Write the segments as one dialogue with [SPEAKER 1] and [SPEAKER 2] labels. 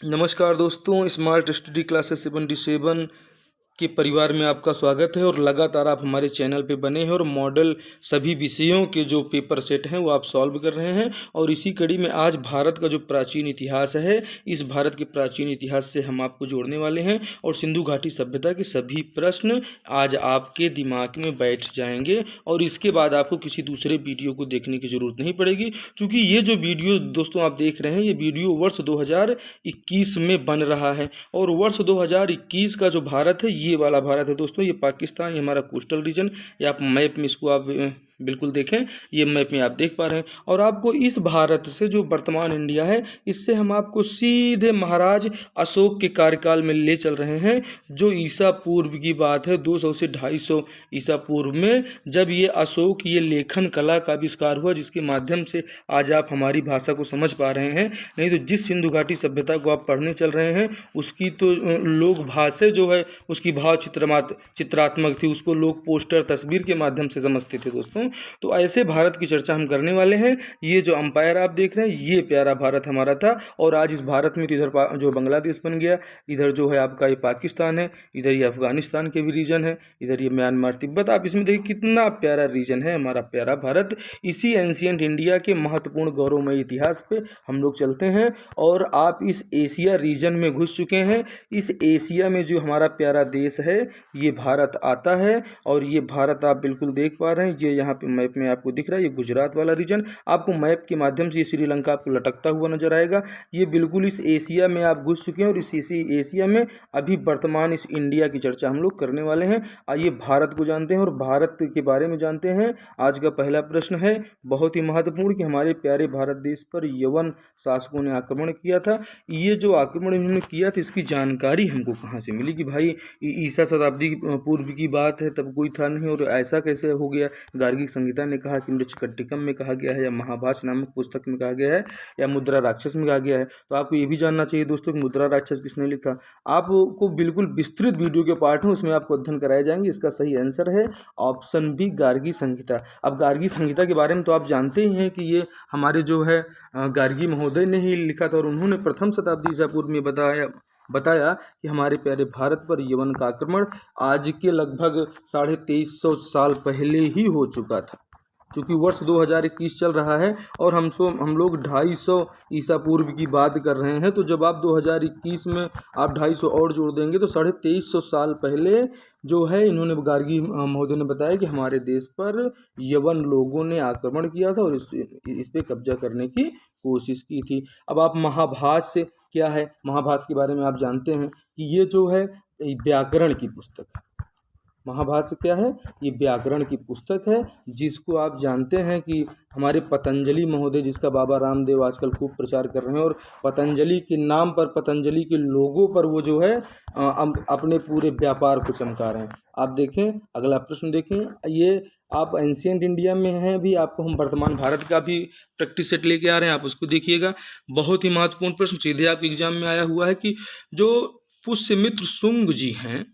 [SPEAKER 1] नमस्कार दोस्तों, smart study classes 77 के परिवार में आपका स्वागत है। और लगातार आप हमारे चैनल पे बने हैं और मॉडल सभी विषयों के जो पेपर सेट हैं वो आप सॉल्व कर रहे हैं। और इसी कड़ी में आज भारत का जो प्राचीन इतिहास है, इस भारत के प्राचीन इतिहास से हम आपको जोड़ने वाले हैं और सिंधु घाटी सभ्यता के सभी प्रश्न आज आपके दिमाग में बैठ जाएंगे। और इसके बाद आपको किसी दूसरे वीडियो को देखने की ज़रूरत नहीं पड़ेगी, क्योंकि ये जो वीडियो दोस्तों आप देख रहे हैं, ये वीडियो वर्ष 2021 में बन रहा है। और वर्ष 2021 का जो भारत है, ये वाला भारत है दोस्तों, ये पाकिस्तान, ये हमारा कोस्टल रीजन। ये आप मैप में इसको आप बिल्कुल देखें, ये मैप में आप देख पा रहे हैं। और आपको इस भारत से जो वर्तमान इंडिया है, इससे हम आपको सीधे महाराज अशोक के कार्यकाल में ले चल रहे हैं, जो ईसा पूर्व की बात है 200 से 250 ईसा पूर्व में, जब ये अशोक ये लेखन कला का आविष्कार हुआ, जिसके माध्यम से आज आप हमारी भाषा को समझ पा रहे हैं। नहीं तो जिस सिंधु घाटी सभ्यता को आप पढ़ने चल रहे हैं, उसकी तो लोग भाषा जो है उसकी भाव चित्रात्मक थी, उसको लोग पोस्टर तस्वीर के माध्यम से समझते थे दोस्तों। तो ऐसे भारत की चर्चा हम करने वाले हैं। ये जो अंपायर आप देख रहे हैं, ये प्यारा भारत हमारा था। और आज इस भारत में तो इधर जो बांग्लादेश बन गया, इधर जो है आपका ये पाकिस्तान है, इधर ये अफगानिस्तान के भी रीजन है, इधर ये म्यांमार तिब्बत। आप इसमें देखिए कितना प्यारा रीजन है हमारा प्यारा भारत। इसी एंशियंट इंडिया के महत्वपूर्ण गौरवमय इतिहास पे हम लोग चलते हैं। और आप इस एशिया रीजन में घुस चुके हैं। इस एशिया में जो हमारा प्यारा देश है, ये भारत आता है। और ये भारत आप बिल्कुल देख पा रहे हैं, ये यहाँ पे मैप में आपको दिख रहा है, ये गुजरात वाला रीजन। आपको मैप के माध्यम से ये श्रीलंका आपको लटकता हुआ नजर आएगा। ये बिल्कुल इस एशिया में आप घुस चुके हैं। और इस एशिया में अभी वर्तमान इस इंडिया की चर्चा हम लोग करने वाले हैं। आइए भारत को जानते हैं और भारत के बारे में जानते हैं। आज का पहला प्रश्न है बहुत ही महत्वपूर्ण कि हमारे प्यारे भारत देश पर यवन शासकों ने आक्रमण किया था। ये जो आक्रमण इन्होंने किया था, इसकी जानकारी हमको कहाँ से मिली कि भाई ईसा शताब्दी पूर्व की बात है, तब कोई था नहीं और ऐसा कैसे हो गया। गार्गी संहिता ने कहा कि मृच्छकटिकम में कहा गया है, या महाभाष्य नामक पुस्तक में कहा गया है, या मुद्रा राक्षस में कहा गया है। तो आपको ये भी जानना चाहिए दोस्तों कि मुद्रा राक्षस किसने लिखा। आपको बिल्कुल विस्तृत वीडियो के पार्ट हैं, उसमें आपको अध्ययन कराए जाएंगे। इसका सही आंसर है ऑप्शन बी, गार्गी संहिता। अब गार्गी संहिता के बारे में तो आप जानते ही हैं कि ये हमारे जो है गार्गी महोदय ने ही लिखा था। और उन्होंने प्रथम शताब्दी ईसा पूर्व में बताया कि हमारे प्यारे भारत पर यवन का आक्रमण आज के लगभग 2350 साल पहले ही हो चुका था, क्योंकि वर्ष 2021 चल रहा है और हम लोग 250 ईसा पूर्व की बात कर रहे हैं। तो जब आप 2021 में आप 250 और जोड़ देंगे तो 2350 साल पहले जो है इन्होंने गार्गी महोदय ने बताया कि हमारे देश पर यवन लोगों ने आक्रमण किया था और इस पे कब्जा करने की कोशिश की थी। अब आप महाभाष्य क्या है, महाभाष्य के बारे में आप जानते हैं कि ये जो है व्याकरण की पुस्तक है। महाभाष्य क्या है, ये व्याकरण की पुस्तक है, जिसको आप जानते हैं कि हमारे पतंजलि महोदय, जिसका बाबा रामदेव आजकल खूब प्रचार कर रहे हैं, और पतंजलि के नाम पर, पतंजलि के लोगों पर वो जो है अपने पूरे व्यापार को चमका रहे हैं। आप देखें, अगला प्रश्न देखें। ये आप एंशियंट इंडिया में हैं, अभी आपको हम वर्तमान भारत का भी प्रैक्टिस सेट लेके आ रहे हैं, आप उसको देखिएगा। बहुत ही महत्वपूर्ण प्रश्न सीधे आपके एग्जाम में आया हुआ है कि जो पुष्यमित्र शुंग जी हैं,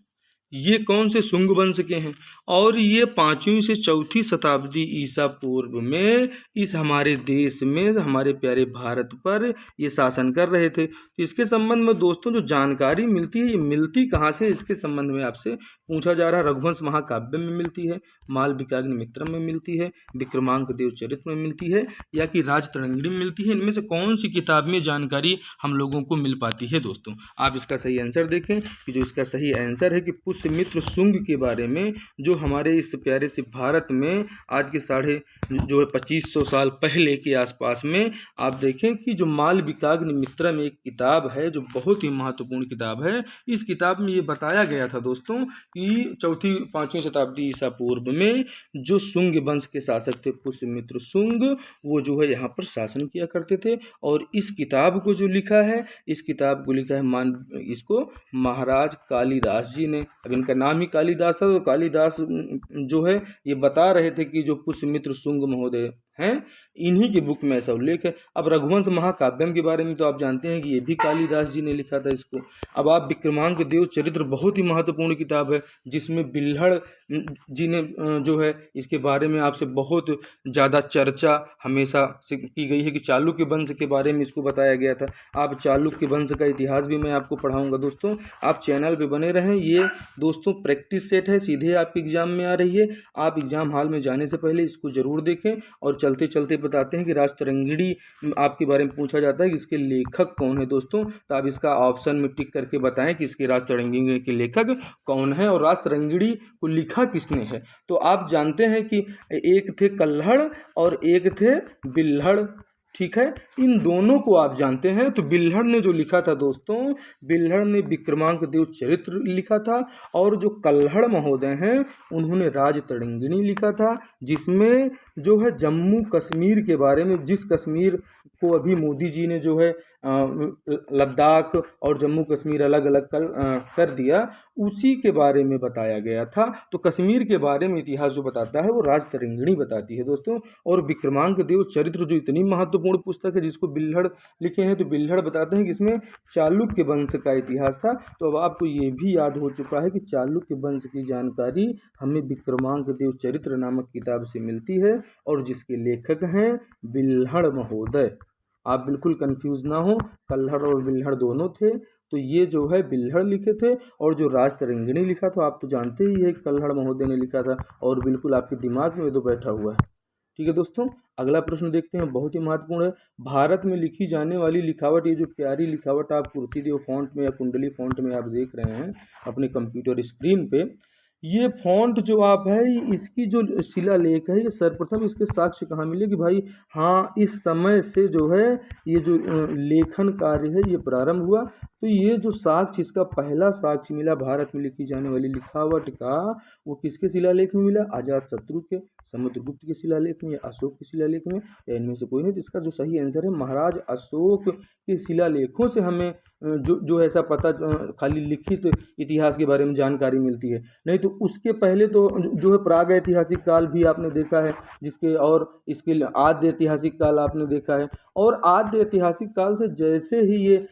[SPEAKER 1] ये कौन से शुंग वंश के हैं, और ये 5वीं से 4वीं शताब्दी ईसा पूर्व में इस हमारे देश में हमारे प्यारे भारत पर ये शासन कर रहे थे। तो इसके संबंध में दोस्तों जो जानकारी मिलती है, ये मिलती कहाँ से, इसके संबंध में आपसे पूछा जा रहा है। रघुवंश महाकाव्य में मिलती है, मालविकाग्नि मित्रम में मिलती है, विक्रमांक देवचरित में मिलती है, या कि राजतरंगिणी में मिलती है। इनमें से कौन सी किताब में जानकारी हम लोगों को मिल पाती है दोस्तों। आप इसका सही आंसर देखें कि जो इसका सही आंसर है कि पुष्यमित्र शुंग के बारे में, जो हमारे इस प्यारे से भारत में आज के 2500 साल पहले के आसपास में, आप देखें कि जो मालविकाग्नि मित्रम एक किताब है, जो बहुत ही महत्वपूर्ण किताब है। इस किताब में ये बताया गया था दोस्तों कि 4वीं-5वीं शताब्दी ईसा पूर्व में जो शुंग वंश के शासक थे, पुष्यमित्र शुंग, वो जो है यहाँ पर शासन किया करते थे। और इस किताब को जो लिखा है, इस किताब को लिखा है इसको महाराज कालिदास जी ने। अब इनका नाम ही कालिदास था, तो कालिदास जो है ये बता रहे थे कि जो पुष्यमित्र शुंग महोदय हैं, इन्हीं के बुक में ऐसा उल्लेख है। अब रघुवंश महाकाव्यम के बारे में तो आप जानते हैं कि ये भी कालिदास जी ने लिखा था इसको। अब आप विक्रमांक देव चरित्र बहुत ही महत्वपूर्ण किताब है, जिसमें बिल्हड़ जी ने जो है इसके बारे में आपसे बहुत ज़्यादा चर्चा हमेशा से की गई है कि चालुक्य वंश के बारे में इसको बताया गया था। आप चालुक्य वंश का इतिहास भी मैं आपको पढ़ाऊंगा दोस्तों, आप चैनल पे बने रहें। ये दोस्तों प्रैक्टिस सेट है, सीधे आपके एग्जाम में आ रही है। आप एग्जाम हॉल में जाने से पहले इसको जरूर देखें। और चलते चलते बताते हैं कि राजतरंगिणी आपके बारे में पूछा जाता है कि इसके लेखक कौन है दोस्तों, तो आप इसका ऑप्शन में टिक करके बताएं कि इसके राजतरंगिणी के लेखक कौन है और राजतरंगिणी को लिखा किसने है। तो आप जानते हैं कि एक थे कल्हड़ और एक थे बिल्हड़, ठीक है, इन दोनों को आप जानते हैं। तो बिल्हड़ ने जो लिखा था दोस्तों, बिल्हड़ ने विक्रमांक देव चरित्र लिखा था, और जो कल्हड़ महोदय हैं उन्होंने राजतरंगिणी लिखा था, जिसमें जो है जम्मू कश्मीर के बारे में, जिस कश्मीर को अभी मोदी जी ने जो है लद्दाख और जम्मू कश्मीर अलग अलग कर दिया, उसी के बारे में बताया गया था। तो कश्मीर के बारे में इतिहास जो बताता है वो राजतरंगिणी बताती है दोस्तों। और विक्रमांक देव चरित्र जो इतनी महत्वपूर्ण पुस्तक है जिसको बिल्हड़ लिखे हैं, तो बिल्हड़ बताते हैं कि इसमें चालुक्य वंश का इतिहास था। तो अब आपको ये भी याद हो चुका है कि चालुक्य वंश की जानकारी हमें विक्रमांक देव चरित्र नामक किताब से मिलती है, और जिसके लेखक हैं बिल्हड़ महोदय। आप बिल्कुल कंफ्यूज ना हो, कल्हड़ और बिल्हड़ दोनों थे। तो ये जो है बिल्हड़ लिखे थे, और जो राजतरंगिणी लिखा था आप तो जानते ही है कल्हड़ महोदय ने लिखा था, और बिल्कुल आपके दिमाग में तो बैठा हुआ है। ठीक है दोस्तों, अगला प्रश्न देखते हैं, बहुत ही महत्वपूर्ण है। भारत में लिखी जाने वाली लिखावट, ये जो प्यारी लिखावट आप कुर्तिदेव फॉन्ट में या कुंडली फॉन्ट में आप देख रहे हैं अपने कंप्यूटर स्क्रीन पे, ये फॉन्ट जो आप है, इसकी जो शिलालेख है, ये सर्वप्रथम इसके साक्ष्य कहाँ मिले कि भाई हाँ इस समय से जो है ये जो लेखन कार्य है ये प्रारंभ हुआ। तो ये जो साक्ष्य, इसका पहला साक्ष्य मिला भारत में लिखी जाने वाली लिखावट का, वो किसके शिलालेख में मिला? अजातशत्रु के, समुद्रगुप्त के शिलालेख में, या अशोक के शिलालेख में, या इनमें से कोई नहीं। तो इसका जो सही आंसर है महाराज अशोक के शिलालेखों से हमें जो ऐसा पता खाली लिखित इतिहास के बारे में जानकारी मिलती है। नहीं तो उसके पहले तो जो है प्राग ऐतिहासिक काल भी आपने देखा है, जिसके और इसके आद्य ऐतिहासिक काल आपने देखा है। और आद्य ऐतिहासिक काल से जैसे ही ये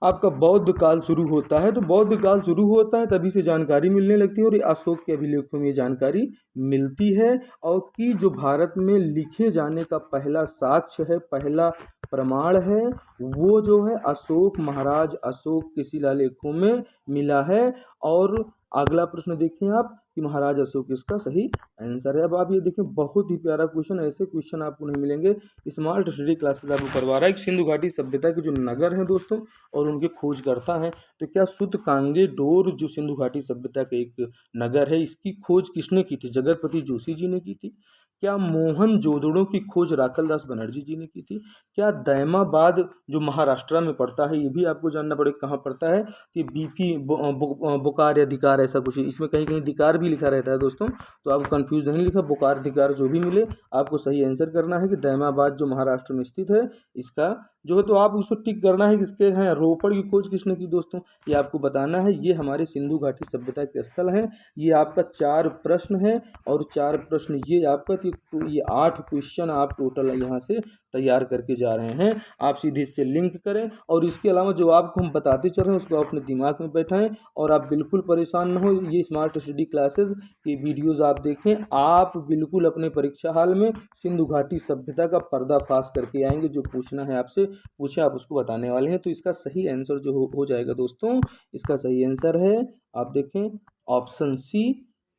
[SPEAKER 1] आपका बौद्ध काल शुरू होता है, तो बौद्ध काल शुरू होता है तभी से जानकारी मिलने लगती है, और ये अशोक के अभिलेखों में जानकारी मिलती है। और कि जो भारत में लिखे जाने का पहला साक्ष्य है, पहला प्रमाण है, वो जो है अशोक, महाराज अशोक के शिलालेखों में मिला है। और अगला प्रश्न देखें आप कि महाराज अशोक इसका सही आंसर है। अब आप ये देखें, बहुत ही प्यारा क्वेश्चन, ऐसे क्वेश्चन आपको नहीं मिलेंगे। स्मार्ट स्टडी क्लासेस आपको करवा रहा है। सिंधु घाटी सभ्यता के जो नगर हैं दोस्तों और उनके खोजकर्ता हैं, तो क्या सूतकांगेडोर जो सिंधु घाटी सभ्यता का एक नगर है, इसकी खोज किसने की थी? जगतपति जोशी जी ने की थी। क्या मोहनजोदड़ो की खोज राखलदास बनर्जी जी ने की थी? क्या दैमाबाद जो महाराष्ट्र में पड़ता है, ये भी आपको जानना पड़ेगा कहाँ पड़ता है, कि बीपी बोकार या दिकार ऐसा कुछ, इसमें कहीं कहीं दिकार भी लिखा रहता है दोस्तों, तो आप कंफ्यूज नहीं लिखा, बोकार दिकार जो भी मिले आपको सही आंसर करना है कि दैमाबाद जो महाराष्ट्र में स्थित है इसका जो है, तो आप उसको टिक करना है किसके हैं। रोपड़ की खोज किसने की दोस्तों, ये आपको बताना है। ये हमारे सिंधु घाटी सभ्यता के स्थल हैं। ये आपका 4 प्रश्न है, और 4 प्रश्न ये आपका, तो ये 8 क्वेश्चन आप टोटल यहाँ से तैयार करके जा रहे हैं। आप सीधे इससे लिंक करें, और इसके अलावा जो आपको हम बताते चल रहे हैं उसको अपने दिमाग में बैठाएं, और आप बिल्कुल परेशान न हो। ये स्मार्ट स्टडी क्लासेस की वीडियोस आप देखें, आप बिल्कुल अपने परीक्षा हाल में सिंधु घाटी सभ्यता का पर्दाफाश करके आएंगे। जो पूछना है आपसे पूछे, आप उसको बताने वाले हैं। तो इसका सही आंसर जो हो जाएगा दोस्तों, इसका सही आंसर है, आप देखें ऑप्शन सी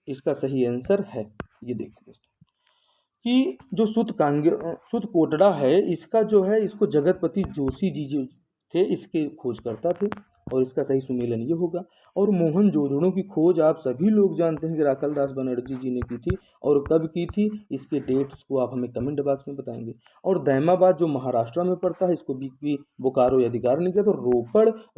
[SPEAKER 1] इसका सही आंसर है। ये देखिए दोस्तों कि जो सूतकोटड़ा है, इसका जो है, इसको जगतपति जोशी जी जो थे इसके खोजकर्ता थे, और इसका सही सुमेलन ये होगा। और मोहनजोदड़ो की खोज आप सभी लोग जानते हैं कि राखलदास बनर्जी जी ने की थी, और कब की थी, इसके डेट्स को आप हमें कमेंट बॉक्स में बताएंगे। और दैमाबाद जो महाराष्ट्र में पड़ता है, इसको बीपी बोकारो या दिकार ने किया। तो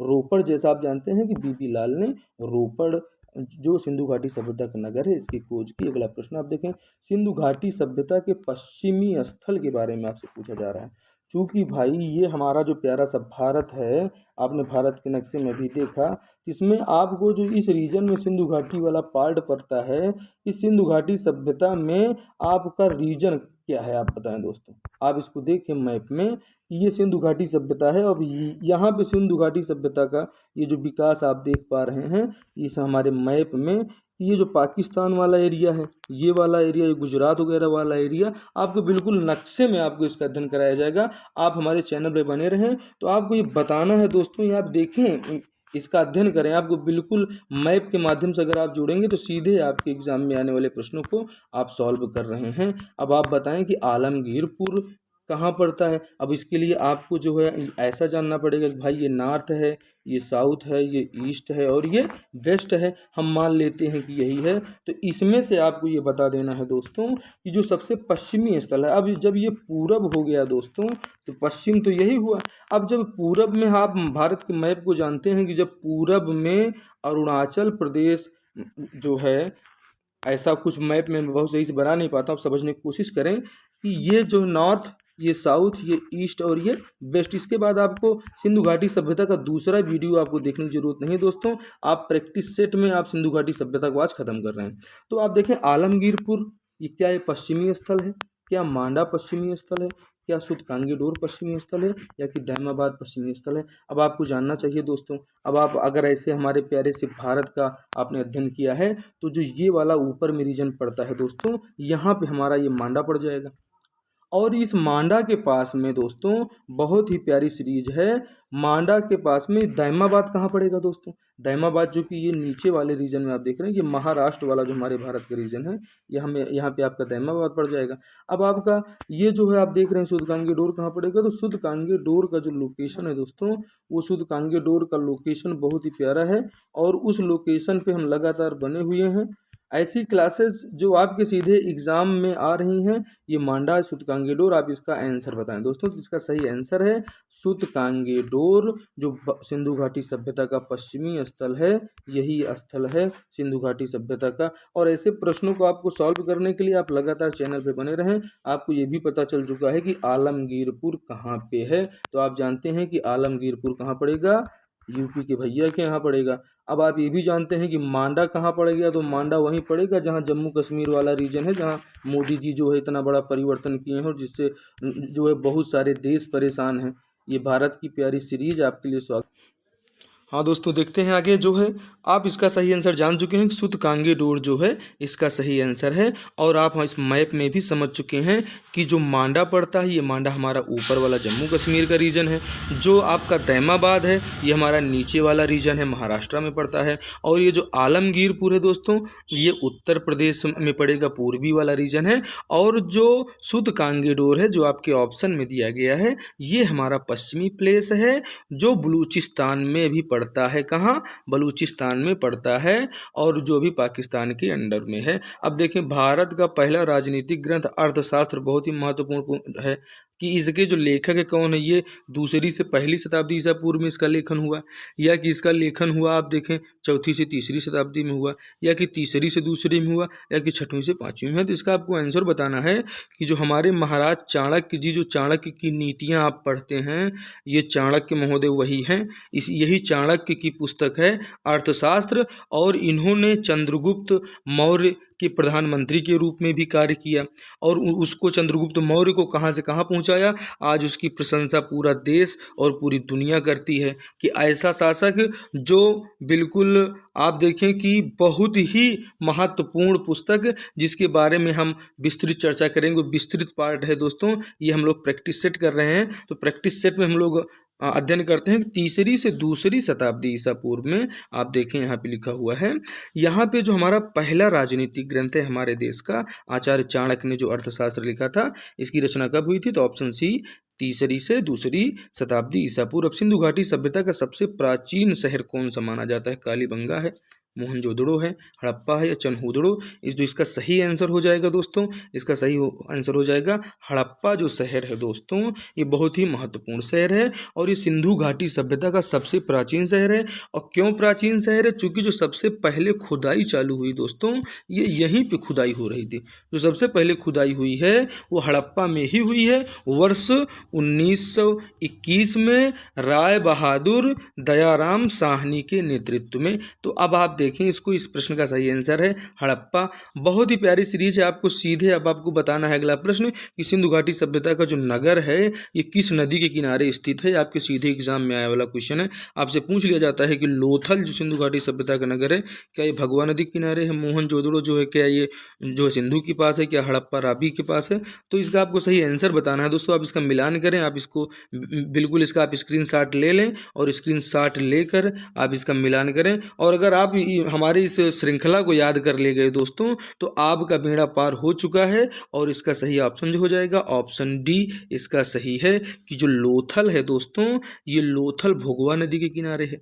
[SPEAKER 1] रोपड़ जैसा आप जानते हैं कि बीपी लाल ने रोपड़ जो सिंधु घाटी सभ्यता का नगर है इसकी खोज की। अगला प्रश्न आप देखें, सिंधु घाटी सभ्यता के पश्चिमी स्थल के बारे में आपसे पूछा जा रहा है। चूंकि भाई ये हमारा जो प्यारा सा भारत है, आपने भारत के नक्शे में भी देखा, इसमें आपको जो इस रीजन में सिंधु घाटी वाला पार्ट पड़ता है, इस सिंधु घाटी सभ्यता में आपका रीजन क्या है आप बताएं दोस्तों। आप इसको देखें मैप में, ये सिंधु घाटी सभ्यता है। अब यहाँ पे सिंधु घाटी सभ्यता का ये जो विकास आप देख पा रहे हैं इस हमारे मैप में, ये जो पाकिस्तान वाला एरिया है, ये वाला एरिया, ये गुजरात वगैरह वाला एरिया, आपको बिल्कुल नक्शे में आपको इसका अध्ययन कराया जाएगा। आप हमारे चैनल पे बने रहें। तो आपको ये बताना है दोस्तों, ये आप देखें, इसका अध्ययन करें। आपको बिल्कुल मैप के माध्यम से अगर आप जुड़ेंगे तो सीधे आपके एग्जाम में आने वाले प्रश्नों को आप सॉल्व कर रहे हैं। अब आप बताएं कि आलमगीरपुर कहाँ पड़ता है। अब इसके लिए आपको जो है ऐसा जानना पड़ेगा कि भाई ये नॉर्थ है, ये साउथ है, ये ईस्ट है और ये वेस्ट है। हम मान लेते हैं कि यही है। तो इसमें से आपको ये बता देना है दोस्तों कि जो सबसे पश्चिमी स्थल है, अब जब ये पूरब हो गया दोस्तों तो पश्चिम तो यही हुआ। अब जब पूरब में, आप भारत के मैप को जानते हैं कि जब पूरब में अरुणाचल प्रदेश जो है, ऐसा कुछ मैप में मैं बहुत सही से बना नहीं पाता, आप समझने की कोशिश करें कि ये जो नॉर्थ, ये साउथ, ये ईस्ट और ये वेस्ट। इसके बाद आपको सिंधु घाटी सभ्यता का दूसरा वीडियो आपको देखने की जरूरत नहीं दोस्तों। आप प्रैक्टिस सेट में आप सिंधु घाटी सभ्यता को आज खत्म कर रहे हैं। तो आप देखें आलमगीरपुर, ये क्या है, पश्चिमी स्थल है? क्या मांडा पश्चिमी स्थल है? क्या सूतकांगेडोर पश्चिमी स्थल है? या कि दैमाबाद पश्चिमी स्थल है? अब आपको जानना चाहिए दोस्तों। अब आप अगर ऐसे हमारे प्यारे से भारत का आपने अध्ययन किया है तो जो ये वाला ऊपर में रीजन पड़ता है दोस्तों, यहाँ पे हमारा ये मांडा पड़ जाएगा। और इस मांडा के पास में दोस्तों बहुत ही प्यारी सीरीज है। मांडा के पास में दैमाबाद कहाँ पड़ेगा दोस्तों? दैमाबाद जो कि ये नीचे वाले रीजन में आप देख रहे हैं, ये महाराष्ट्र वाला जो हमारे भारत का रीजन है, यहाँ पे आपका दैमाबाद पड़ जाएगा। अब आपका ये जो है आप देख रहे हैं सूदकांगेडोर कहाँ पड़ेगा, तो सूदकांगेडोर का जो लोकेशन है दोस्तों, वो सूदकांगेडोर का लोकेशन बहुत ही प्यारा है और उस लोकेशन पे हम लगातार बने हुए हैं। ऐसी क्लासेस जो आपके सीधे एग्जाम में आ रही हैं, ये मांडा सूतकांगेडोर। आप इसका आंसर बताएं दोस्तों। तो इसका सही आंसर है सूतकांगेडोर, जो सिंधु घाटी सभ्यता का पश्चिमी स्थल है, यही स्थल है सिंधु घाटी सभ्यता का। और ऐसे प्रश्नों को आपको सॉल्व करने के लिए आप लगातार चैनल पे बने रहें। आपको ये भी पता चल चुका है कि आलमगीरपुर कहाँ पे है। तो आप जानते हैं कि आलमगीरपुर कहाँ पड़ेगा, यूपी के भैया के यहाँ पड़ेगा। अब आप ये भी जानते हैं कि मांडा कहाँ पड़ेगा, तो मांडा वहीं पड़ेगा जहाँ जम्मू कश्मीर वाला रीजन है, जहाँ मोदी जी जो है इतना बड़ा परिवर्तन किए हैं और जिससे जो है बहुत सारे देश परेशान हैं। ये भारत की प्यारी सीरीज आपके लिए स्वागत। हाँ दोस्तों, देखते हैं आगे जो है। आप इसका सही आंसर जान चुके हैं कि सूतकांगेडोर जो है इसका सही आंसर है। और आप इस मैप में भी समझ चुके हैं कि जो मांडा पड़ता है, ये मांडा हमारा ऊपर वाला जम्मू कश्मीर का रीजन है। जो आपका दैमाबाद है ये हमारा नीचे वाला रीजन है, महाराष्ट्र में पड़ता है। और ये जो आलमगीरपुर है दोस्तों, ये उत्तर प्रदेश में पड़ेगा, पूर्वी वाला रीजन है। और जो सूतकांगेडोर है जो आपके ऑप्शन में दिया गया है, ये हमारा पश्चिमी प्लेस है जो बलूचिस्तान में भी पड़ता है। कहाँ? बलूचिस्तान में पड़ता है और जो भी पाकिस्तान के अंडर में है। अब देखें, भारत का पहला राजनीतिक ग्रंथ अर्थशास्त्र बहुत ही महत्वपूर्ण है कि इसके जो लेखक है कौन है। ये दूसरी से पहली शताब्दी ईसा पूर्व में इसका लेखन हुआ, या कि इसका लेखन हुआ आप देखें चौथी से तीसरी शताब्दी में हुआ, या कि तीसरी से दूसरी में हुआ, या कि छठवीं से पाँचवीं में है। तो इसका आपको आंसर बताना है कि जो हमारे महाराज चाणक्य जी, जो चाणक्य की नीतियाँ आप पढ़ते हैं, ये चाणक्य महोदय वही हैं। यही चाणक्य की पुस्तक है अर्थशास्त्र। और इन्होंने चंद्रगुप्त मौर्य के प्रधानमंत्री के रूप में भी कार्य किया और उसको चंद्रगुप्त मौर्य को कहाँ से कहाँ पहुँचाया। आज उसकी प्रशंसा पूरा देश और पूरी दुनिया करती है कि ऐसा शासक जो बिल्कुल आप देखें कि बहुत ही महत्वपूर्ण पुस्तक, जिसके बारे में हम विस्तृत चर्चा करेंगे, विस्तृत पार्ट है दोस्तों। ये हम लोग प्रैक्टिस सेट कर रहे हैं। तो प्रैक्टिस सेट में हम लोग अध्ययन करते हैं तीसरी से दूसरी शताब्दी ईसा पूर्व में। आप देखें यहाँ पे लिखा हुआ है, यहाँ पे जो हमारा पहला राजनीतिक ग्रंथ है हमारे देश का, आचार्य चाणक्य ने जो अर्थशास्त्र लिखा था, इसकी रचना कब हुई थी? तो ऑप्शन सी, तीसरी से दूसरी शताब्दी ईसा पूर्व। अब सिंधु घाटी सभ्यता का सबसे प्राचीन शहर कौन सा माना जाता है? कालीबंगा है, मोहनजोदड़ो है, हड़प्पा है या चनहुदड़ो? जो इसका सही आंसर हो जाएगा दोस्तों, इसका सही आंसर हो जाएगा हड़प्पा। जो शहर है दोस्तों, ये बहुत ही महत्वपूर्ण शहर है और ये सिंधु घाटी सभ्यता का सबसे प्राचीन शहर है। और क्यों प्राचीन शहर है? चूंकि जो सबसे पहले खुदाई चालू हुई दोस्तों, ये यहीं पे खुदाई हो रही थी। जो सबसे पहले खुदाई हुई है वो हड़प्पा में ही हुई है, वर्ष 1921 में राय बहादुर दयाराम साहनी के नेतृत्व में। तो अब आप देखें इसको, इस प्रश्न का सही आंसर है हड़प्पा। बहुत ही प्यारी सीरीज है, आपको सीधे अब आपको बताना है अगला प्रश्न कि सिंधु घाटी सभ्यता का जो नगर है ये किस नदी के किनारे स्थित है। आपके सीधे एग्जाम में आया वाला क्वेश्चन है। आपसे पूछ लिया जाता है कि लोथल जो सिंधु घाटी सभ्यता का नगर है, क्या ये भगवा नदी के किनारे है? मोहनजोदड़ो जो है, क्या ये जो है सिंधु के पास है? क्या हड़प्पा रावी के पास है? तो इसका आपको सही आंसर बताना है दोस्तों। आप इसका मिलान करें, आप इसको बिल्कुल इसका आप स्क्रीनशॉट ले लें और स्क्रीनशॉट लेकर आप इसका मिलान करें। और अगर आप हमारी इस श्रृंखला को याद कर ले गए दोस्तों तो आपका बेड़ा पार हो चुका है और इसका सही ऑप्शन जो हो जाएगा ऑप्शन डी इसका सही है कि जो लोथल है दोस्तों, ये लोथल भोगवा नदी के किनारे है।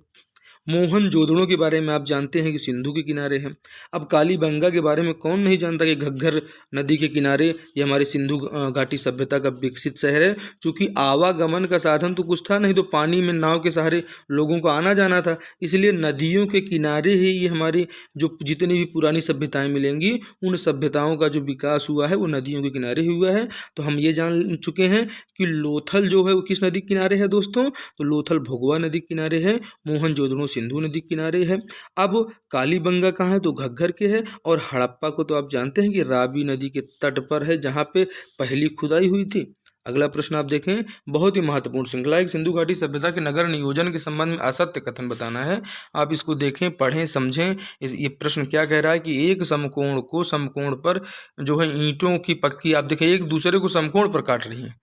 [SPEAKER 1] मोहनजोदड़ो के बारे में आप जानते हैं कि सिंधु के किनारे हैं। अब कालीबंगा के बारे में कौन नहीं जानता कि घग्गर नदी के किनारे ये हमारी सिंधु घाटी सभ्यता का विकसित शहर है। क्योंकि आवागमन का साधन तो कुछ था नहीं, तो पानी में नाव के सहारे लोगों को आना जाना था, इसलिए नदियों के किनारे ही ये हमारी जो जितनी भी पुरानी सभ्यताएं मिलेंगी उन सभ्यताओं का जो विकास हुआ है वो नदियों के किनारे ही हुआ है। तो हम ये जान चुके हैं कि लोथल जो है वो किस नदी के किनारे है दोस्तों, तो लोथल भोगवा नदी के किनारे है। मोहनजोदड़ो सिंधु नदी के किनारे है। अब कालीबंगा कहाँ है, तो घग्गर के है। और हड़प्पा को तो आप जानते हैं कि रावी नदी के तट पर है जहाँ पे पहली खुदाई हुई थी। अगला प्रश्न आप देखें, बहुत ही महत्वपूर्ण श्रृंखला है। सिंधु घाटी सभ्यता के नगर नियोजन के संबंध में असत्य कथन बताना है। आप इसको देखें, पढ़ें, समझें। ये प्रश्न क्या कह रहा है कि एक समकोण को समकोण पर जो है ईंटों की पक्की, आप देखें एक दूसरे को समकोण पर काट रही हैं।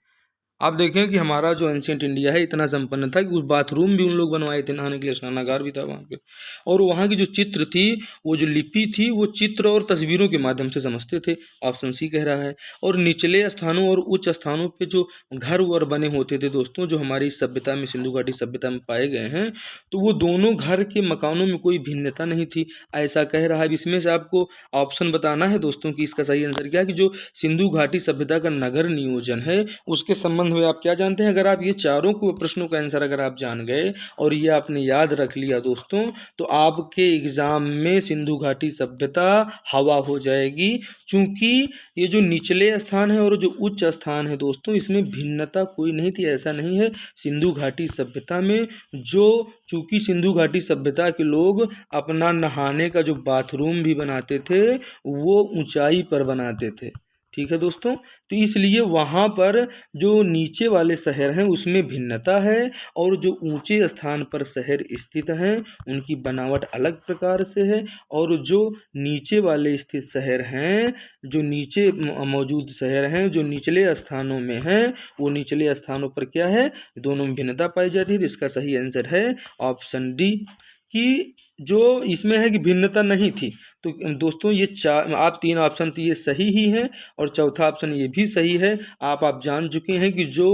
[SPEAKER 1] आप देखें कि हमारा जो एंशियंट इंडिया है इतना संपन्न था कि उस बाथरूम भी उन लोग बनवाए थे, नहाने के लिए स्नानागार भी था वहाँ पे। और वहाँ की जो चित्र थी, वो जो लिपि थी, वो चित्र और तस्वीरों के माध्यम से समझते थे। ऑप्शन सी कह रहा है। और निचले स्थानों और उच्च स्थानों पे जो घर वर बने होते थे दोस्तों, जो हमारी सभ्यता में सिंधु घाटी सभ्यता में पाए गए हैं, तो वो दोनों घर के मकानों में कोई भिन्नता नहीं थी, ऐसा कह रहा है। इसमें से आपको ऑप्शन बताना है दोस्तों कि इसका सही आंसर क्या है। कि जो सिंधु घाटी सभ्यता का नगर नियोजन है उसके संबंध में आप क्या जानते हैं। अगर आप ये चारों को प्रश्नों का आंसर अगर आप जान गए और ये आपने याद रख लिया दोस्तों, तो आपके एग्जाम में सिंधु घाटी सभ्यता हवा हो जाएगी। क्योंकि ये जो निचले स्थान है और जो उच्च स्थान है दोस्तों, इसमें भिन्नता कोई नहीं थी, ऐसा नहीं है। सिंधु घाटी सभ्यता में चूंकि सिंधु घाटी सभ्यता के लोग अपना नहाने का जो बाथरूम भी बनाते थे वो ऊंचाई पर बनाते थे, ठीक है दोस्तों। तो इसलिए वहाँ पर जो नीचे वाले शहर हैं उसमें भिन्नता है और जो ऊंचे स्थान पर शहर स्थित हैं उनकी बनावट अलग प्रकार से है। और जो नीचे वाले स्थित शहर हैं, जो नीचे मौजूद शहर हैं, जो निचले स्थानों में हैं, वो निचले स्थानों पर क्या है, दोनों में भिन्नता पाई जाती है। तो इसका सही आंसर है ऑप्शन डी कि जो इसमें है कि भिन्नता नहीं थी। तो दोस्तों ये आप तीन ऑप्शन तो ये सही ही हैं और चौथा ऑप्शन ये भी सही है। आप जान चुके हैं कि जो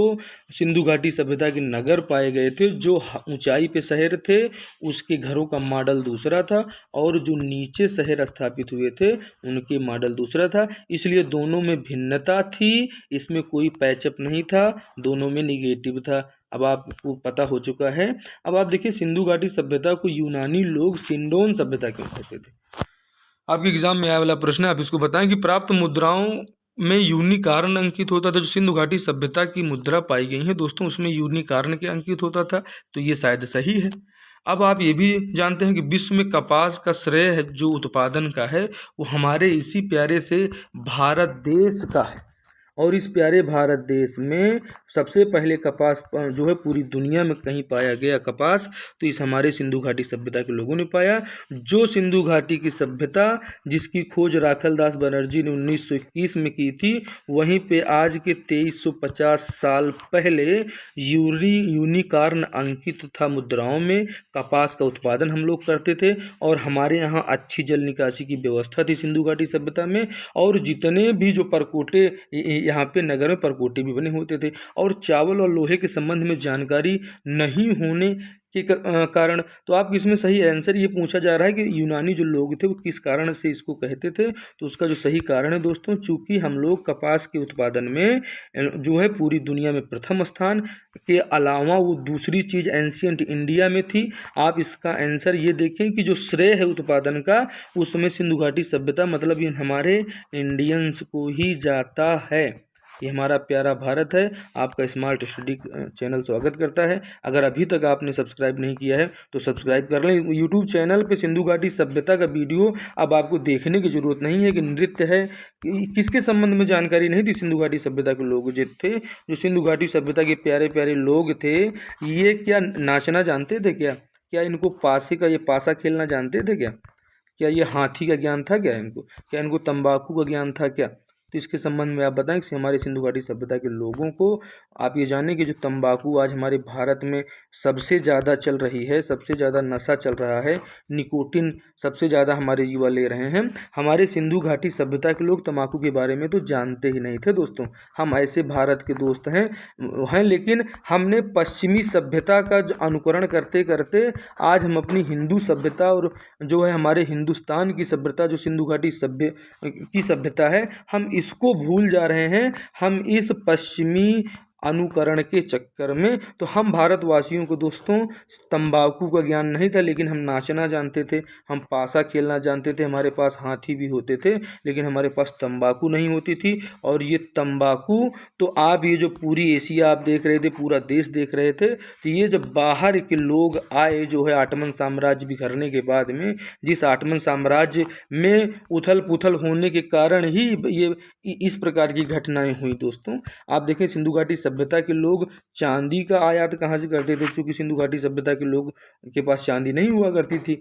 [SPEAKER 1] सिंधु घाटी सभ्यता के नगर पाए गए थे, जो ऊंचाई पे शहर थे उसके घरों का मॉडल दूसरा था और जो नीचे शहर स्थापित हुए थे उनके मॉडल दूसरा था। इसलिए दोनों में भिन्नता थी, इसमें कोई पैचअप नहीं था, दोनों में निगेटिव था। अब आपको पता हो चुका है। अब आप देखिए सिंधु घाटी सभ्यता को यूनानी लोग सिंडोन सभ्यता क्यों कहते थे। आपके एग्जाम में आया वाला प्रश्न है, आप इसको बताएं कि प्राप्त मुद्राओं में यूनिकॉर्न अंकित होता था। जो सिंधु घाटी सभ्यता की मुद्रा पाई गई है दोस्तों उसमें यूनिकॉर्न के अंकित होता था, तो ये शायद सही है। अब आप ये भी जानते हैं कि विश्व में कपास का श्रेय है जो उत्पादन का है वो हमारे इसी प्यारे से भारत देश का है। और इस प्यारे भारत देश में सबसे पहले कपास जो है पूरी दुनिया में कहीं पाया गया कपास, तो इस हमारे सिंधु घाटी सभ्यता के लोगों ने पाया। जो सिंधु घाटी की सभ्यता जिसकी खोज राखल दास बनर्जी ने 1921 में की थी, वहीं पे आज के 2350 साल पहले यूनिकॉर्न अंकित था मुद्राओं में। कपास का उत्पादन हम लोग करते थे और हमारे यहाँ अच्छी जल निकासी की व्यवस्था थी सिंधु घाटी सभ्यता में। और जितने भी जो परकोटे यहाँ पे नगर में परकोटे भी बने होते थे। और चावल और लोहे के संबंध में जानकारी नहीं होने के कारण, तो आप इसमें सही आंसर ये पूछा जा रहा है कि यूनानी जो लोग थे वो किस कारण से इसको कहते थे। तो उसका जो सही कारण है दोस्तों, चूँकि हम लोग कपास के उत्पादन में जो है पूरी दुनिया में प्रथम स्थान के अलावा वो दूसरी चीज़ एंशियंट इंडिया में थी। आप इसका आंसर ये देखें कि जो श्रेय है उत्पादन का उस समय सिंधु घाटी सभ्यता मतलब ये हमारे इंडियंस को ही जाता है। ये हमारा प्यारा भारत है। आपका स्मार्ट स्टडी चैनल स्वागत करता है। अगर अभी तक आपने सब्सक्राइब नहीं किया है तो सब्सक्राइब कर लें। यूट्यूब चैनल पे सिंधु घाटी सभ्यता का वीडियो अब आपको देखने की ज़रूरत नहीं है कि नृत्य है किसके संबंध में जानकारी नहीं थी। सिंधु घाटी सभ्यता के लोग जो थे, जो सिंधु घाटी सभ्यता के प्यारे प्यारे लोग थे, ये क्या नाचना जानते थे क्या इनको पासे का ये पासा खेलना जानते थे क्या ये हाथी का ज्ञान था क्या इनको तंबाकू का ज्ञान था क्या। तो इसके संबंध में आप बताएं कि हमारे सिंधु घाटी सभ्यता के लोगों को आप ये जानें कि जो तंबाकू आज हमारे भारत में सबसे ज़्यादा चल रही है, सबसे ज़्यादा नशा चल रहा है, निकोटिन सबसे ज़्यादा हमारे युवा ले रहे हैं, हमारे सिंधु घाटी सभ्यता के लोग तंबाकू के बारे में तो जानते ही नहीं थे दोस्तों। हम ऐसे भारत के दोस्त हैं लेकिन हमने पश्चिमी सभ्यता का अनुकरण करते करते आज हम अपनी हिंदू सभ्यता और जो है हमारे हिंदुस्तान की सभ्यता, जो सिंधु घाटी सभ्यता है, हम इसको भूल जा रहे हैं। हम इस पश्चिमी अनुकरण के चक्कर में, तो हम भारतवासियों को दोस्तों तंबाकू का ज्ञान नहीं था लेकिन हम नाचना जानते थे, हम पासा खेलना जानते थे, हमारे पास हाथी भी होते थे लेकिन हमारे पास तंबाकू नहीं होती थी। और ये तंबाकू तो आप ये जो पूरी एशिया आप देख रहे थे, पूरा देश देख रहे थे, तो ये जब बाहर के लोग आए जो है आटमन साम्राज्य बिखरने के बाद में, जिस आटमन साम्राज्य में उथल पुथल होने के कारण ही ये इस प्रकार की घटनाएं हुई दोस्तों। आप देखें सिंधु घाटी सभ्यता के लोग चांदी का आयात कहाँ से करते थे, क्योंकि सिंधु घाटी सभ्यता के लोग के पास चांदी नहीं हुआ करती थी,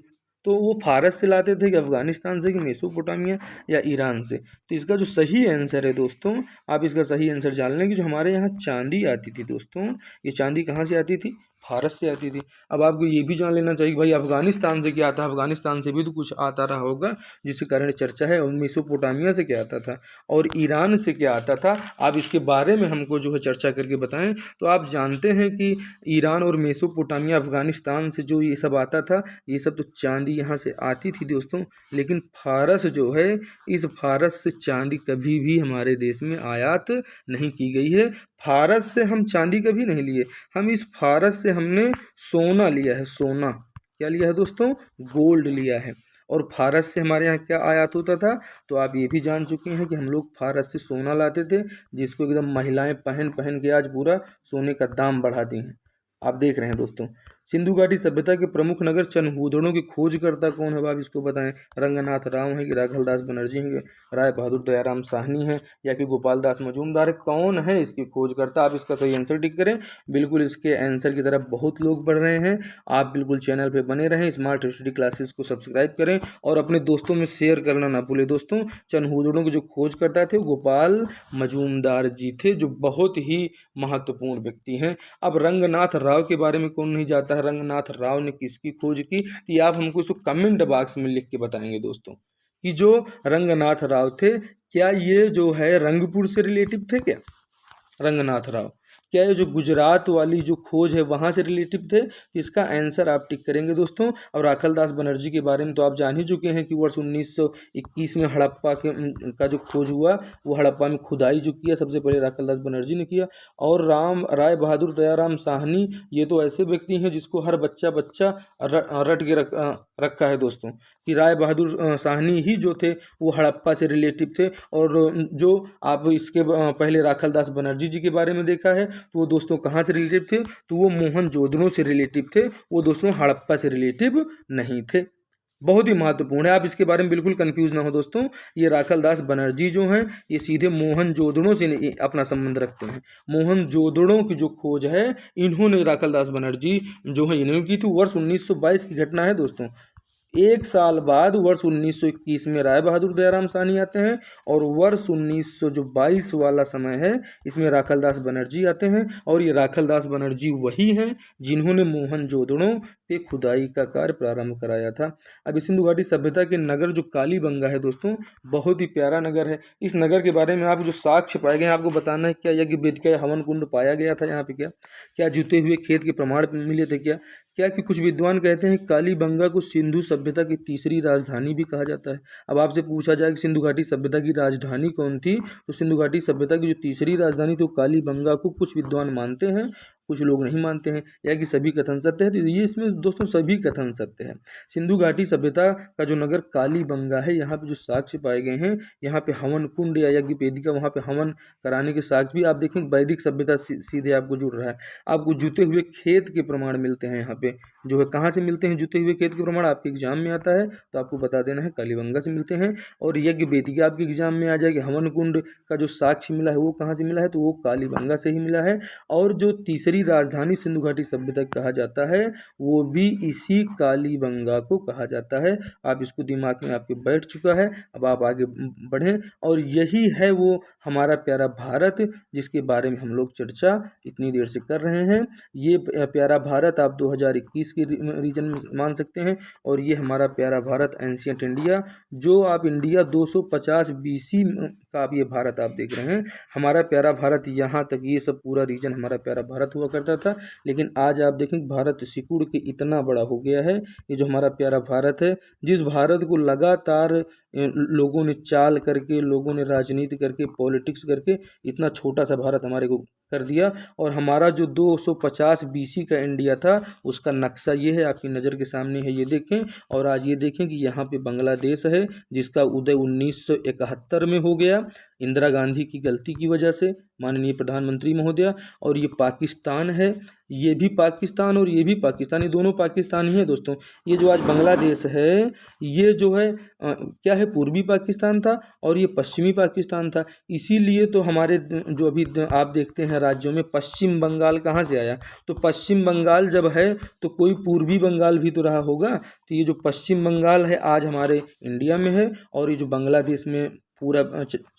[SPEAKER 1] तो वो फारस से लाते थे कि अफगानिस्तान से कि मेसोपोटामिया या ईरान से। तो इसका जो सही आंसर है दोस्तों, आप इसका सही आंसर जान लें कि जो हमारे यहाँ चांदी आती थी दोस्तों, ये चांदी कहाँ से आती थी, फारस से आती थी। अब आपको ये भी जान लेना चाहिए भाई अफगानिस्तान से क्या आता है, अफगानिस्तान से भी तो कुछ आता रहा होगा जिसके कारण चर्चा है। और मेसोपोटामिया से क्या आता था और ईरान से क्या आता था, आप इसके बारे में हमको जो है चर्चा करके बताएं। तो आप जानते हैं कि ईरान और मेसोपोटामिया अफगानिस्तान से जो ये सब आता था, ये सब तो चांदी यहाँ से आती थी दोस्तों। लेकिन फारस जो है, इस फारस से चांदी कभी भी हमारे देश में आयात नहीं की गई है। फारस से हम चांदी कभी नहीं लिए, हम इस फारस से हमने सोना लिया है। सोना क्या लिया है दोस्तों, गोल्ड लिया है। और फारस से हमारे यहाँ क्या आयात होता था, तो आप ये भी जान चुके हैं कि हम लोग फारस से सोना लाते थे, जिसको एकदम महिलाएं पहन पहन के आज पूरा सोने का दाम बढ़ा दी हैं। आप देख रहे हैं दोस्तों। सिंधु घाटी सभ्यता के प्रमुख नगर चनहूदड़ों की खोजकर्ता कौन है, आप इसको बताएं। रंगनाथ राव है कि राघलदास बनर्जी हैं, राय बहादुर दयाराम साहनी हैं या कि गोपाल दास मजूमदार है, कौन है इसकी खोजकर्ता। आप इसका सही आंसर टिक करें। बिल्कुल इसके आंसर की तरफ बहुत लोग बढ़ रहे हैं। आप बिल्कुल चैनल पर बने रहें, स्मार्ट स्टडी क्लासेस को सब्सक्राइब करें और अपने दोस्तों में शेयर करना ना भूलें दोस्तों। चनहूदड़ों के जो खोजकर्ता थे वो गोपाल मजूमदार जी थे, जो बहुत ही महत्वपूर्ण व्यक्ति हैं। अब रंगनाथ राव के बारे में कौन नहीं जाता है, रंगनाथ राव ने किसकी खोज की, कि आप हमको इसको कमेंट बॉक्स में लिख के बताएंगे दोस्तों कि जो रंगनाथ राव थे, क्या ये जो है रंगपुर से रिलेटिव थे क्या रंगनाथ राव, क्या ये जो गुजरात वाली जो खोज है वहाँ से रिलेटिव थे। इसका आंसर आप टिक करेंगे दोस्तों। और राखलदास बनर्जी के बारे में तो आप जान ही चुके हैं कि वर्ष 1921 में हड़प्पा का जो खोज हुआ, वो हड़प्पा में खुदाई जो किया सबसे पहले राखलदास बनर्जी ने किया। और राय बहादुर दयाराम साहनी, ये तो ऐसे व्यक्ति हैं जिसको हर बच्चा रट के रखा है दोस्तों, कि राय बहादुर साहनी ही जो थे वो हड़प्पा से रिलेटिव थे। और जो आप इसके पहले राखलदास बनर्जी जी के बारे में देखा है, तो वो दोस्तों कहाँ से रिलेटिव थे, तो वो मोहनजोदड़ो से रिलेटिव थे, वो दोस्तों हड़प्पा से रिलेटिव नहीं थे। बहुत ही महत्वपूर्ण है, आप इसके बारे में बिल्कुल कंफ्यूज ना हो दोस्तों। ये राखलदास बनर्जी जो हैं, ये सीधे मोहनजोदड़ो से अपना संबंध रखते हैं। मोहनजोदड़ो की जो खोज है, इन्होंने राखलदास बनर्जी जो है इन्होंने की थी। वर्ष 1922 की घटना है दोस्तों। एक साल बाद वर्ष 1921 में राय बहादुर दयाराम साहनी आते हैं और वर्ष 1922 वाला समय है, इसमें राखलदास बनर्जी आते हैं। और ये राखलदास बनर्जी वही हैं जिन्होंने मोहनजोदड़ो पे खुदाई का कार्य प्रारंभ कराया था। अब सिंधु घाटी सभ्यता के नगर जो कालीबंगा है दोस्तों, बहुत ही प्यारा नगर है। इस नगर के बारे में आप जो साक्ष्य पाए गए हैं, आपको बताना है क्या यज्ञ वेदिका हवन कुंड पाया गया था यहाँ पे, क्या जुते हुए खेत के प्रमाण मिले थे क्या कि कुछ विद्वान कहते हैं कालीबंगा को सिंधु सभ्यता की तीसरी राजधानी भी कहा जाता है। अब आपसे पूछा जाए कि सिंधु घाटी सभ्यता की राजधानी कौन थी, तो सिंधु घाटी सभ्यता की जो तीसरी राजधानी थी वो कालीबंगा को कुछ विद्वान मानते हैं, कुछ लोग नहीं मानते हैं, या कि सभी कथन सत्य है, तो ये इसमें दोस्तों सभी कथन सत्य है। सिंधु घाटी सभ्यता का जो नगर कालीबंगा है, यहाँ पे जो साक्ष्य पाए गए हैं, यहाँ पे हवन कुंड या यज्ञ वेदिका, वहाँ पे हवन कराने के साक्ष्य भी आप देखें। वैदिक सभ्यता सीधे आपको जुड़ रहा है। आपको जुते हुए खेत के प्रमाण मिलते हैं यहाँ पे, जो है कहाँ से मिलते हैं जुते हुए खेत के प्रमाण, आपके एग्जाम में आता है तो आपको बता देना है, कालीबंगा से मिलते हैं। और यज्ञ वेदिका आपके एग्जाम में आ जाएगी। हवन कुंड का जो साक्ष्य मिला है वो कहाँ से मिला है, तो वो कालीबंगा से ही मिला है। और जो तीसरी राजधानी सिंधु घाटी सभ्यता कहा जाता है, वो भी इसी कालीबंगा को कहा जाता है। आप इसको दिमाग में आपके बैठ चुका है। अब आप आगे बढ़ें, और यही है वो हमारा प्यारा भारत, जिसके बारे में हम लोग चर्चा इतनी देर से कर रहे हैं। ये प्यारा भारत आप 2021 के रीजन में मान सकते हैं, और ये हमारा प्यारा भारत एंशिएंट इंडिया, जो आप इंडिया 250 BC का आप ये भारत आप देख रहे हैं। हमारा प्यारा भारत यहाँ तक ये सब पूरा रीजन हमारा प्यारा भारत हुआ करता था, लेकिन आज आप देखें भारत सिकुड़ के इतना बड़ा हो गया है। ये जो हमारा प्यारा भारत है, जिस भारत को लगातार लोगों ने चाल करके, लोगों ने राजनीति करके, पॉलिटिक्स करके इतना छोटा सा भारत हमारे को कर दिया। और हमारा जो 250 BC का इंडिया था, उसका नक्शा ये है, आपकी नज़र के सामने है, ये देखें। और आज ये देखें कि यहाँ पे बांग्लादेश है, जिसका उदय 1971 में हो गया, इंदिरा गांधी की गलती की वजह से, माननीय प्रधानमंत्री महोदया। और ये पाकिस्तान है, ये भी पाकिस्तान और ये भी पाकिस्तान, ये दोनों पाकिस्तान ही हैं दोस्तों। ये जो आज बांग्लादेश है, ये जो है क्या है, पूर्वी पाकिस्तान था और ये पश्चिमी पाकिस्तान था। इसीलिए तो हमारे जो अभी आप देखते हैं राज्यों में, पश्चिम बंगाल कहाँ से आया, तो पश्चिम बंगाल जब है तो कोई पूर्वी बंगाल भी तो रहा होगा। तो ये जो पश्चिम बंगाल है आज हमारे इंडिया में है, और ये जो बांग्लादेश में पूरा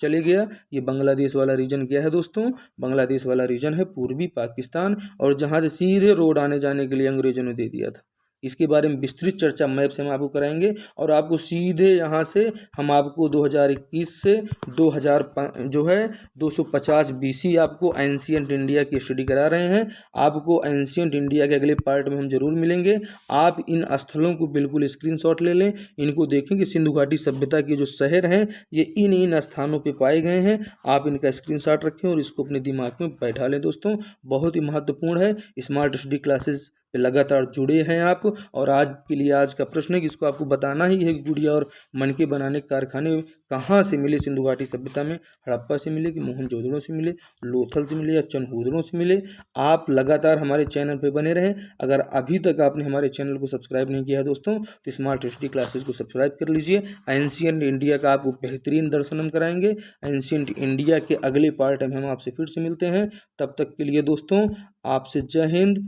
[SPEAKER 1] चले गया, ये बांग्लादेश वाला रीजन क्या है दोस्तों, बांग्लादेश वाला रीजन है पूर्वी पाकिस्तान, और जहाँ से सीधे रोड आने जाने के लिए अंग्रेजों ने दे दिया था। इसके बारे में विस्तृत चर्चा मैप से हम आपको कराएंगे, और आपको सीधे यहाँ से हम आपको 2021 से 2000 जो है 250 BC आपको एंशिएंट इंडिया की स्टडी करा रहे हैं। आपको एंशिएंट इंडिया के अगले पार्ट में हम जरूर मिलेंगे। आप इन स्थलों को बिल्कुल स्क्रीनशॉट ले लें, इनको देखें कि सिंधु घाटी सभ्यता के जो शहर हैं ये इन स्थानों पर पाए गए हैं। आप इनका स्क्रीनशॉट रखें और इसको अपने दिमाग में बैठा लें दोस्तों, बहुत ही महत्वपूर्ण है। स्मार्ट स्टडी क्लासेस पे लगातार जुड़े हैं आप। और आज के लिए आज का प्रश्न है कि इसको आपको बताना ही है कि गुड़िया और मनके बनाने के कारखाने कहाँ से मिले सिंधु घाटी सभ्यता में, हड़प्पा से मिले कि मोहनजोदड़ो से मिले, लोथल से मिले या चनहूदड़ों से मिले। आप लगातार हमारे चैनल पे बने रहें। अगर अभी तक आपने हमारे चैनल को सब्सक्राइब नहीं किया है दोस्तों, तो स्मार्ट स्टडी क्लासेस को सब्सक्राइब कर लीजिए। एंशिएंट इंडिया का आपको बेहतरीन दर्शन हम कराएंगे। एंशिएंट इंडिया के अगले पार्ट में हम आपसे फिर से मिलते हैं। तब तक के लिए दोस्तों आपसे जय हिंद।